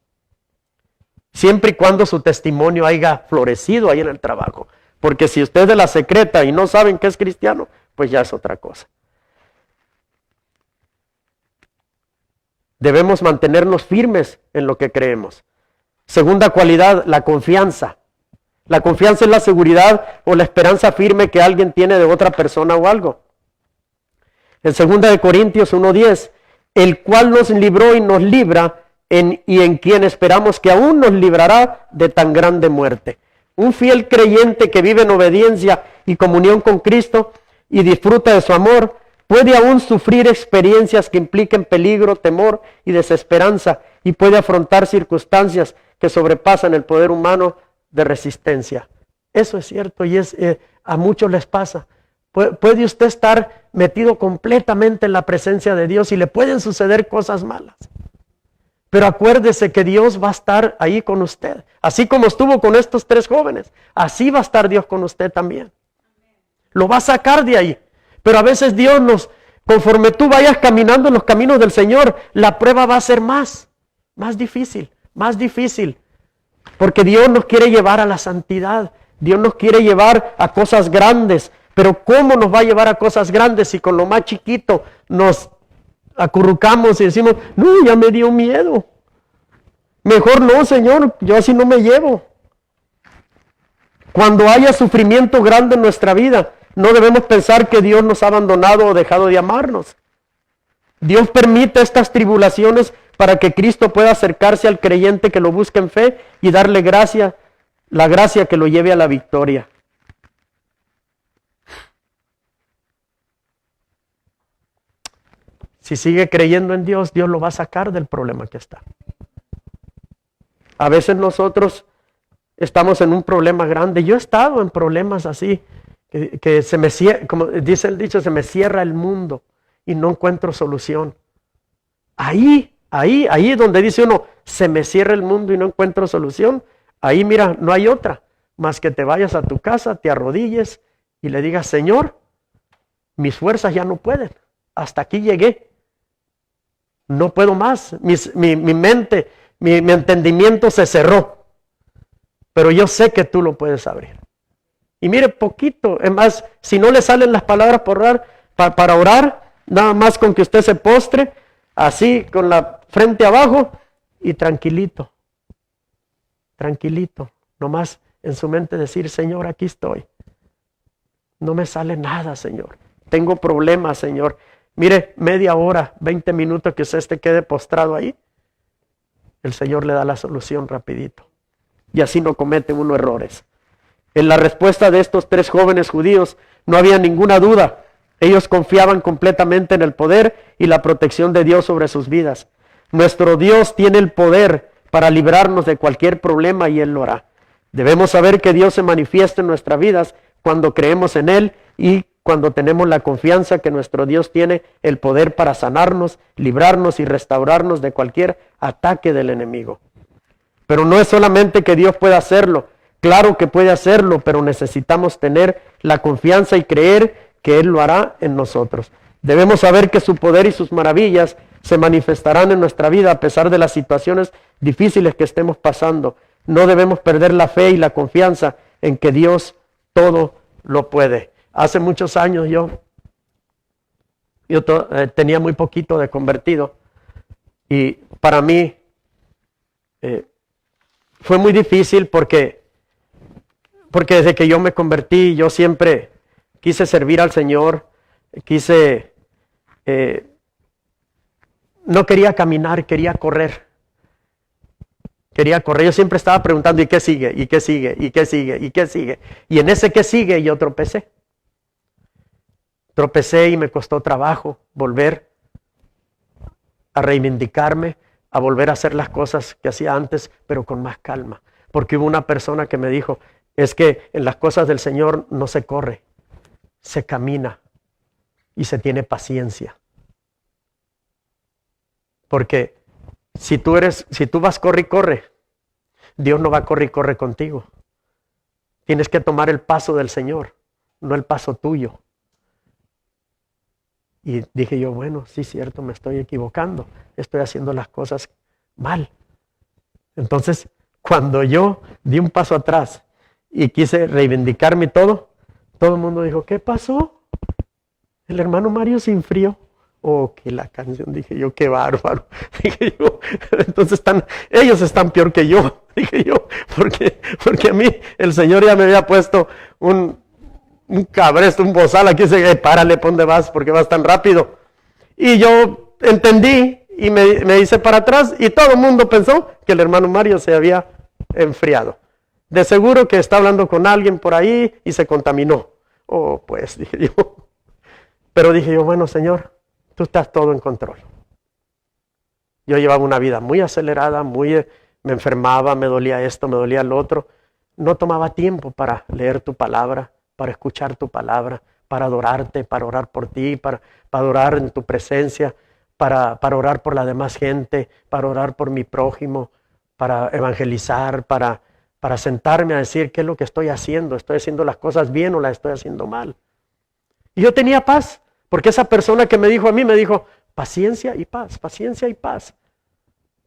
Siempre y cuando su testimonio haya florecido ahí en el trabajo. Porque si usted es de la secreta y no saben que es cristiano, pues ya es otra cosa. Debemos mantenernos firmes en lo que creemos. Segunda cualidad, la confianza. La confianza es la seguridad o la esperanza firme que alguien tiene de otra persona o algo. En 2 Corintios 1:10, el cual nos libró y nos libra y en quien esperamos que aún nos librará de tan grande muerte. Un fiel creyente que vive en obediencia y comunión con Cristo y disfruta de su amor, puede aún sufrir experiencias que impliquen peligro, temor y desesperanza, y puede afrontar circunstancias que sobrepasan el poder humano de resistencia. Eso es cierto y a muchos les pasa. Puede usted estar metido completamente en la presencia de Dios y le pueden suceder cosas malas. Pero acuérdese que Dios va a estar ahí con usted. Así como estuvo con estos 3 jóvenes, así va a estar Dios con usted también. Lo va a sacar de ahí. Pero a veces Dios conforme tú vayas caminando en los caminos del Señor, la prueba va a ser más difícil. Porque Dios nos quiere llevar a la santidad. Dios nos quiere llevar a cosas grandes. Pero ¿cómo nos va a llevar a cosas grandes si con lo más chiquito nos acurrucamos y decimos, no, ya me dio miedo? Mejor no, Señor, yo así no me llevo. Cuando haya sufrimiento grande en nuestra vida, no debemos pensar que Dios nos ha abandonado o dejado de amarnos. Dios permite estas tribulaciones para que Cristo pueda acercarse al creyente que lo busca en fe y darle la gracia que lo lleve a la victoria. Si sigue creyendo en Dios, Dios lo va a sacar del problema que está. A veces nosotros estamos en un problema grande. Yo he estado en problemas así, que se me cierra, como dice el dicho, se me cierra el mundo y no encuentro solución. Ahí donde dice uno, se me cierra el mundo y no encuentro solución, ahí mira, no hay otra, más que te vayas a tu casa, te arrodilles y le digas, Señor, mis fuerzas ya no pueden, hasta aquí llegué. No puedo más, mi mente, mi entendimiento se cerró, pero yo sé que tú lo puedes abrir. Y mire, poquito, es más, si no le salen las palabras para orar, nada más con que usted se postre, así con la frente abajo y tranquilito, nomás en su mente decir, Señor, aquí estoy. No me sale nada, Señor. Tengo problemas, Señor. Mire, media hora, 20 minutos que usted se quede postrado ahí, el Señor le da la solución rapidito. Y así no comete uno errores. En la respuesta de estos 3 jóvenes judíos no había ninguna duda. Ellos confiaban completamente en el poder y la protección de Dios sobre sus vidas. Nuestro Dios tiene el poder para librarnos de cualquier problema y Él lo hará. Debemos saber que Dios se manifiesta en nuestras vidas cuando creemos en Él y cuando tenemos la confianza que nuestro Dios tiene el poder para sanarnos, librarnos y restaurarnos de cualquier ataque del enemigo. Pero no es solamente que Dios pueda hacerlo, claro que puede hacerlo, pero necesitamos tener la confianza y creer que Él lo hará en nosotros. Debemos saber que su poder y sus maravillas se manifestarán en nuestra vida a pesar de las situaciones difíciles que estemos pasando. No debemos perder la fe y la confianza en que Dios todo lo puede. Hace muchos años yo tenía muy poquito de convertido y para mí fue muy difícil porque desde que yo me convertí yo siempre quise servir al Señor, no quería caminar, quería correr. Yo siempre estaba preguntando, ¿y qué sigue? ¿Y qué sigue? ¿Y qué sigue? ¿Y qué sigue? Y en ese qué sigue yo tropecé. Tropecé y me costó trabajo volver a reivindicarme, a volver a hacer las cosas que hacía antes, pero con más calma. Porque hubo una persona que me dijo, es que en las cosas del Señor no se corre, se camina y se tiene paciencia. Porque si tú vas corre y corre, Dios no va a correr y corre contigo. Tienes que tomar el paso del Señor, no el paso tuyo. Y dije yo, bueno, sí, cierto, me estoy equivocando, estoy haciendo las cosas mal. Entonces, cuando yo di un paso atrás y quise reivindicarme y todo el mundo dijo, ¿qué pasó? El hermano Mario se enfrió. Oh, que la canción, dije yo, qué bárbaro. Dije yo, entonces ellos están peor que yo, dije yo, porque a mí el Señor ya me había puesto un cabresto, un bozal aquí, dice, párale, ¿por dónde vas? ¿Por qué vas tan rápido? Y yo entendí y me hice para atrás y todo el mundo pensó que el hermano Mario se había enfriado. De seguro que está hablando con alguien por ahí y se contaminó. Oh, pues, dije yo. Pero dije yo, bueno, Señor, tú estás todo en control. Yo llevaba una vida muy acelerada, me enfermaba, me dolía esto, me dolía lo otro. No tomaba tiempo para leer tu palabra, para escuchar tu palabra, para adorarte, para orar por ti, para adorar en tu presencia, para orar por la demás gente, para orar por mi prójimo, para evangelizar, para sentarme a decir qué es lo que estoy haciendo las cosas bien o las estoy haciendo mal. Y yo tenía paz, porque esa persona que me dijo a mí, me dijo, paciencia y paz,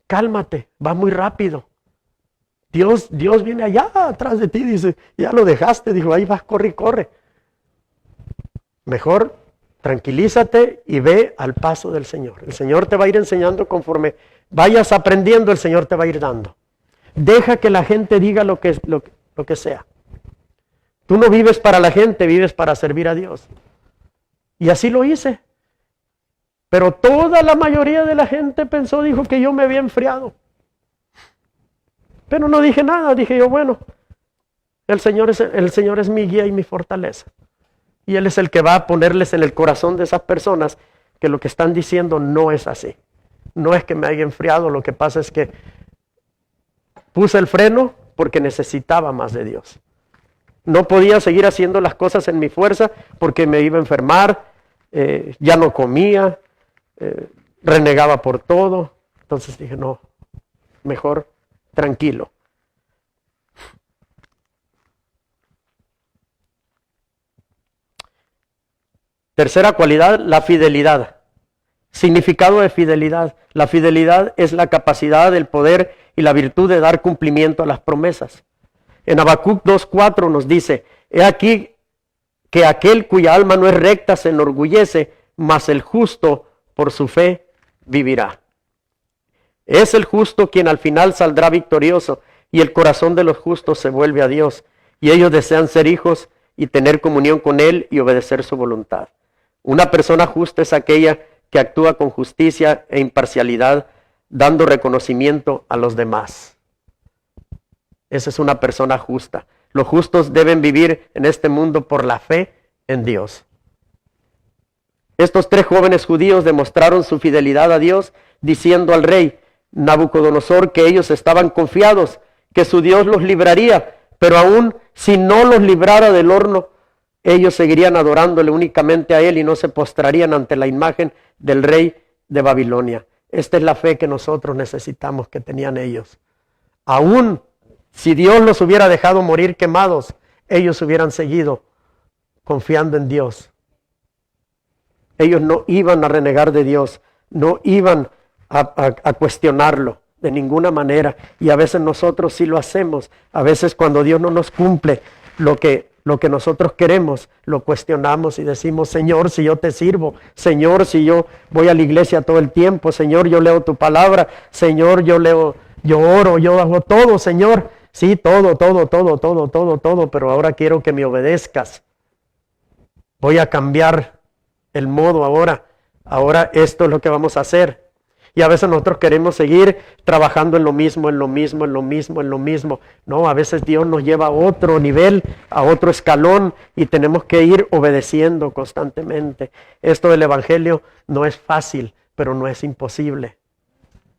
cálmate, va muy rápido. Dios viene allá atrás de ti, dice, ya lo dejaste, dijo, ahí vas, corre y corre. Mejor tranquilízate y ve al paso del Señor. El Señor te va a ir enseñando conforme vayas aprendiendo, el Señor te va a ir dando. Deja que la gente diga lo que sea. Tú no vives para la gente, vives para servir a Dios. Y así lo hice. Pero toda la mayoría de la gente dijo que yo me había enfriado. Pero no dije nada, dije yo, bueno, el Señor es mi guía y mi fortaleza. Y Él es el que va a ponerles en el corazón de esas personas que lo que están diciendo no es así. No es que me haya enfriado, lo que pasa es que puse el freno porque necesitaba más de Dios. No podía seguir haciendo las cosas en mi fuerza porque me iba a enfermar, ya no comía, renegaba por todo. Entonces dije, no, mejor tranquilo. Tercera cualidad, la fidelidad. Significado de fidelidad. La fidelidad es la capacidad, el poder y la virtud de dar cumplimiento a las promesas. En Habacuc 2:4 nos dice, he aquí que aquel cuya alma no es recta se enorgullece, mas el justo por su fe vivirá. Es el justo quien al final saldrá victorioso, y el corazón de los justos se vuelve a Dios, y ellos desean ser hijos y tener comunión con Él y obedecer su voluntad. Una persona justa es aquella que actúa con justicia e imparcialidad, dando reconocimiento a los demás. Esa es una persona justa. Los justos deben vivir en este mundo por la fe en Dios. Estos 3 jóvenes judíos demostraron su fidelidad a Dios, diciendo al rey Nabucodonosor que ellos estaban confiados, que su Dios los libraría, pero aún si no los librara del horno, ellos seguirían adorándole únicamente a Él y no se postrarían ante la imagen del rey de Babilonia. Esta es la fe que nosotros necesitamos que tenían ellos. Aún si Dios los hubiera dejado morir quemados, ellos hubieran seguido confiando en Dios. Ellos no iban a renegar de Dios, no iban a cuestionarlo de ninguna manera. Y a veces nosotros sí lo hacemos. A veces cuando Dios no nos cumple lo que nosotros queremos, lo cuestionamos y decimos, Señor, si yo te sirvo, Señor, si yo voy a la iglesia todo el tiempo, Señor, yo leo tu palabra, Señor, yo oro, yo hago todo, Señor. Sí, todo, pero ahora quiero que me obedezcas. Voy a cambiar el modo ahora. Ahora esto es lo que vamos a hacer. Y a veces nosotros queremos seguir trabajando en lo mismo. No, a veces Dios nos lleva a otro nivel, a otro escalón y tenemos que ir obedeciendo constantemente. Esto del Evangelio no es fácil, pero no es imposible.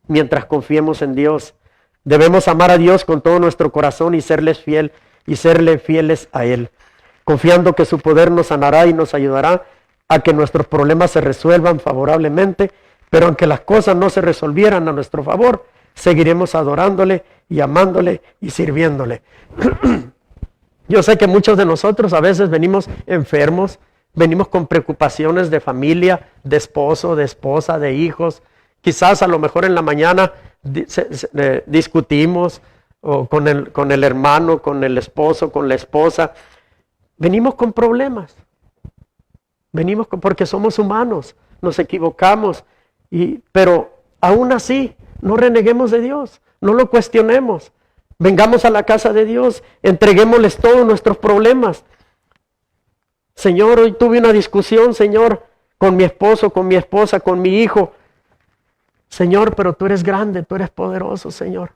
Mientras confiemos en Dios, debemos amar a Dios con todo nuestro corazón y serle fieles a Él, confiando que su poder nos sanará y nos ayudará a que nuestros problemas se resuelvan favorablemente. Pero aunque las cosas no se resolvieran a nuestro favor, seguiremos adorándole y amándole y sirviéndole. Yo sé que muchos de nosotros a veces venimos enfermos, Venimos con preocupaciones de familia, de esposo, de esposa, de hijos. Quizás a lo mejor en la mañana discutimos o con el hermano, con el esposo, con la esposa. Venimos con problemas. Porque somos humanos, nos equivocamos. Pero aún así, no reneguemos de Dios, no lo cuestionemos. Vengamos a la casa de Dios, entreguémosles todos nuestros problemas. Señor, hoy tuve una discusión, Señor, con mi esposo, con mi esposa, con mi hijo. Señor, pero tú eres grande, tú eres poderoso, Señor.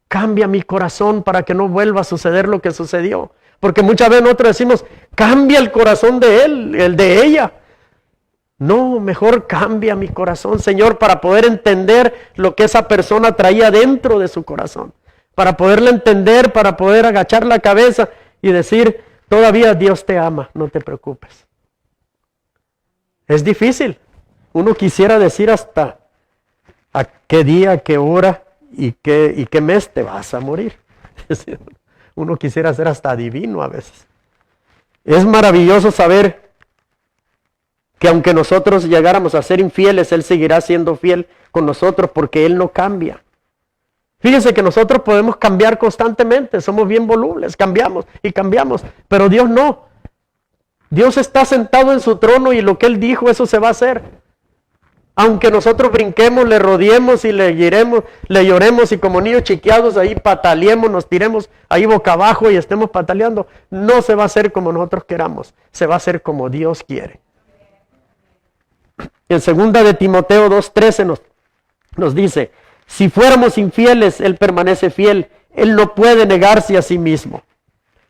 Cambia mi corazón para que no vuelva a suceder lo que sucedió. Porque muchas veces nosotros decimos, cambia el corazón de él, el de ella. No, mejor cambia mi corazón, Señor, para poder entender lo que esa persona traía dentro de su corazón. Para poderla entender, para poder agachar la cabeza y decir, todavía Dios te ama, no te preocupes. Es difícil. Uno quisiera decir hasta a qué día, qué hora y qué mes te vas a morir. Uno quisiera ser hasta adivino a veces. Es maravilloso saber que aunque nosotros llegáramos a ser infieles, Él seguirá siendo fiel con nosotros porque Él no cambia. Fíjense que nosotros podemos cambiar constantemente, somos bien volubles, cambiamos y cambiamos, pero Dios no. Dios está sentado en su trono y lo que Él dijo, eso se va a hacer. Aunque nosotros brinquemos, le rodeemos y le lloremos y como niños chiqueados ahí pataleemos, nos tiremos ahí boca abajo y estemos pataleando, no se va a hacer como nosotros queramos, se va a hacer como Dios quiere. En 2 de Timoteo 2:13 nos dice, si fuéramos infieles, Él permanece fiel, Él no puede negarse a sí mismo.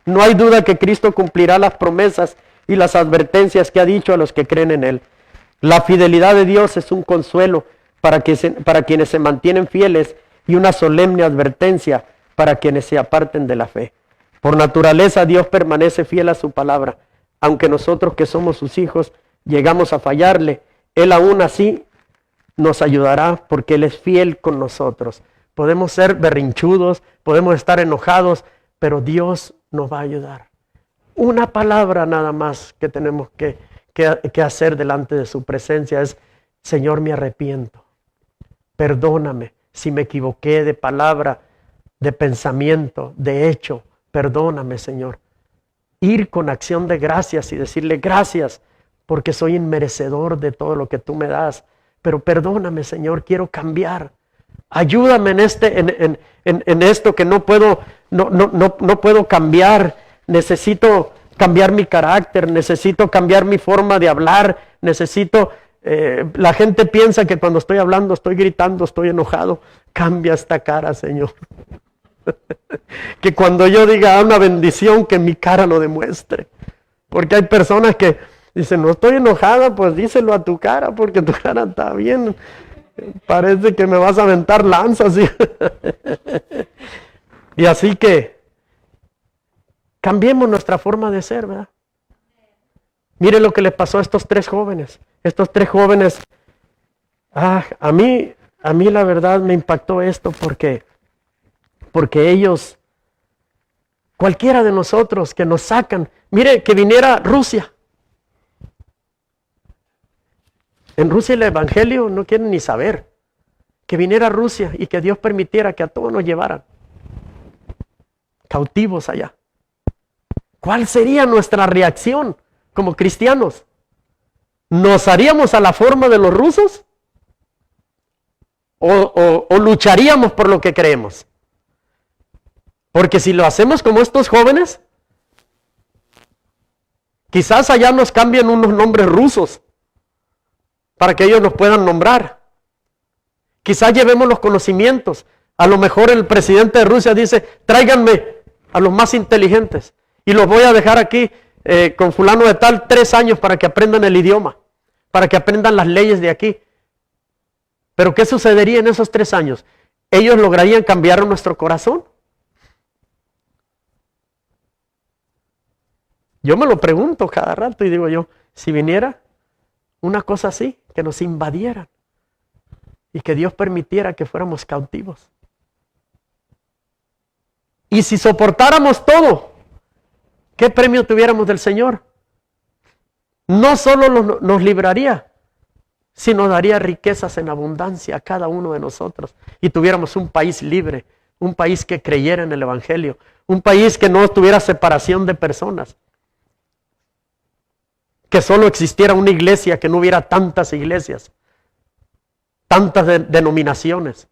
No hay duda que Cristo cumplirá las promesas y las advertencias que ha dicho a los que creen en Él. La fidelidad de Dios es un consuelo para quienes se mantienen fieles y una solemne advertencia para quienes se aparten de la fe. Por naturaleza Dios permanece fiel a su palabra. Aunque nosotros que somos sus hijos llegamos a fallarle, Él aún así nos ayudará porque Él es fiel con nosotros. Podemos ser berrinchudos, podemos estar enojados, pero Dios nos va a ayudar. Una palabra nada más que tenemos que hacer delante de su presencia es, Señor, me arrepiento. Perdóname si me equivoqué de palabra, de pensamiento, de hecho. Perdóname, Señor. Ir con acción de gracias y decirle gracias porque soy inmerecedor de todo lo que tú me das. Pero perdóname, Señor, quiero cambiar. Ayúdame en esto que no puedo cambiar. Necesito cambiar mi carácter, necesito cambiar mi forma de hablar, la gente piensa que cuando estoy hablando, estoy gritando, estoy enojado. Cambia esta cara, Señor. Que cuando yo diga una bendición, que mi cara lo demuestre. Porque hay personas que dicen, no estoy enojada, pues díselo a tu cara, porque tu cara está bien. Parece que me vas a aventar lanzas. ¿Sí? Y así que cambiemos nuestra forma de ser, ¿verdad? Mire lo que le pasó a estos tres jóvenes. Estos tres jóvenes, a mí la verdad me impactó esto porque ellos, cualquiera de nosotros que nos sacan, mire que viniera Rusia. En Rusia el evangelio no quieren ni saber. Que viniera Rusia y que Dios permitiera que a todos nos llevaran cautivos allá. ¿Cuál sería nuestra reacción como cristianos? ¿Nos haríamos a la forma de los rusos? ¿O lucharíamos por lo que creemos? Porque si lo hacemos como estos jóvenes, quizás allá nos cambien unos nombres rusos para que ellos nos puedan nombrar. Quizás llevemos los conocimientos. A lo mejor el presidente de Rusia dice, tráiganme a los más inteligentes y los voy a dejar aquí con fulano de tal 3 años para que aprendan el idioma, para que aprendan las leyes de aquí. Pero ¿qué sucedería en esos 3 años? ¿Ellos lograrían cambiar nuestro corazón? Yo me lo pregunto cada rato y digo yo, si viniera una cosa así, que nos invadieran y que Dios permitiera que fuéramos cautivos. Y si soportáramos todo, ¿qué premio tuviéramos del Señor? no solo nos libraría, sino daría riquezas en abundancia a cada uno de nosotros y tuviéramos un país libre, un país que creyera en el Evangelio, un país que no tuviera separación de personas, que solo existiera una iglesia, que no hubiera tantas iglesias, tantas denominaciones.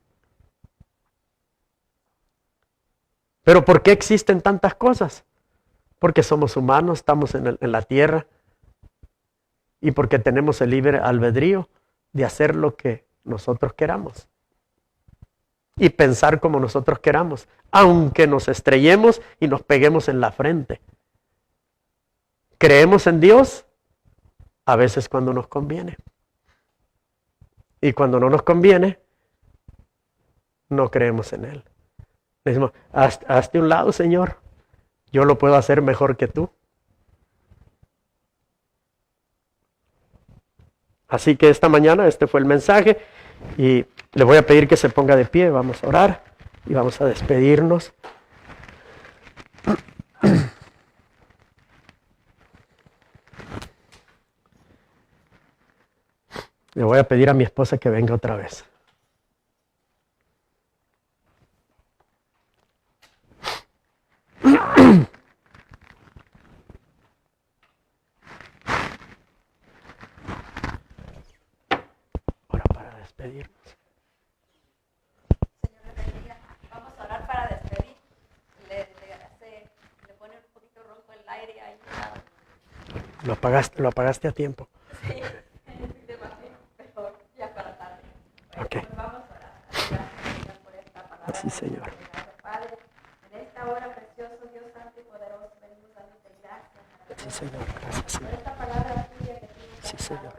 Pero ¿por qué existen tantas cosas? Porque somos humanos, estamos en la tierra y porque tenemos el libre albedrío de hacer lo que nosotros queramos y pensar como nosotros queramos, aunque nos estrellemos y nos peguemos en la frente. Creemos en Dios a veces cuando nos conviene. Y cuando no nos conviene, no creemos en Él. Le decimos, hazte un lado, Señor. Yo lo puedo hacer mejor que tú. Así que esta mañana este fue el mensaje y le voy a pedir que se ponga de pie. Vamos a orar y vamos a despedirnos. Le voy a pedir a mi esposa que venga otra vez. Ahora para despedirnos. Señor le bendiga. Vamos a orar para despedir. Le pone un poquito ronco el aire ahí. Lo apagaste a tiempo. Sí, mejor ya para tarde. Bueno, Okay. pues vamos a orar. Gracias por esta palabra. Sí, Señor. Padre, en esta hora, precioso Dios santo y poderoso, venimos dándote gracias. Sí, Señor. Gracias, Por Señor. esta palabra tuya que tienes. Sí, Señor.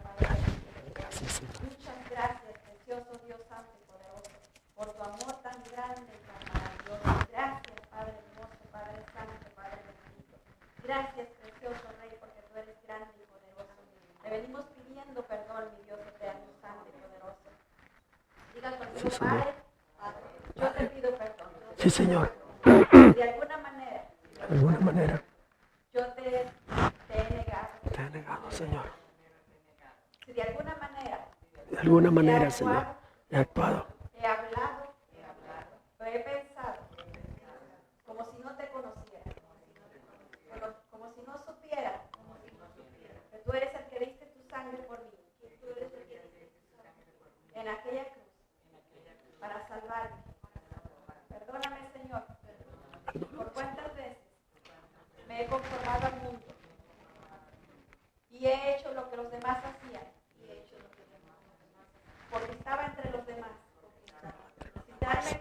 Gracias, Señor. Muchas gracias, precioso Dios santo y poderoso, por tu amor tan grande y tan maravilloso. Gracias, Padre hermoso, Padre santo, Padre bendito. Gracias, precioso Rey, porque tú eres grande y poderoso. Te venimos pidiendo perdón, mi Dios eterno, santo y poderoso. Diga conmigo, Sí, Señor. Padre, yo te pido perdón. Sí, Señor. De alguna manera, yo te he negado. Te he negado, Señor. Si de alguna De alguna manera, Señor, he actuado. he hablado, lo he pensado, como si no te conociera, como si no supiera que tú eres el que diste tu sangre por mí, en aquella cruz, para salvarme. Perdóname, Señor, por cuántas veces me he conformado al mundo y he hecho lo que los demás hacían, porque estaba entre los demás, sin darme